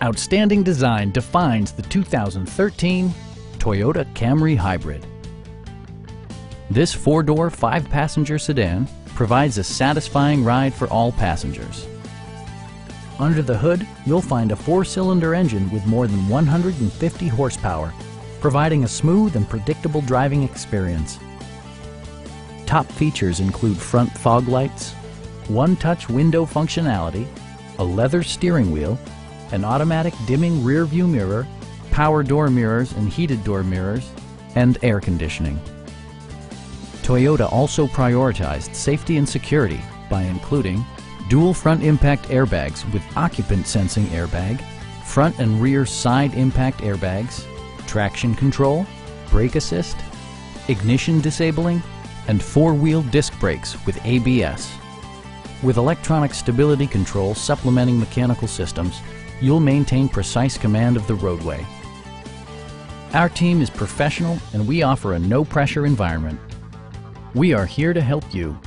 Outstanding design defines the 2013 Toyota Camry Hybrid. This four-door, five-passenger sedan provides a satisfying ride for all passengers. Under the hood, you'll find a four-cylinder engine with more than 150 horsepower, providing a smooth and predictable driving experience. Top features include front fog lights, one-touch window functionality, a leather steering wheel, an automatic dimming rear-view mirror, power door mirrors and heated door mirrors, and air conditioning. Toyota also prioritized safety and security by including dual front impact airbags with occupant sensing airbag, front and rear side impact airbags, traction control, brake assist, ignition disabling, and four-wheel disc brakes with ABS. With electronic stability control supplementing mechanical systems, you'll maintain precise command of the roadway. Our team is professional and we offer a no-pressure environment. We are here to help you.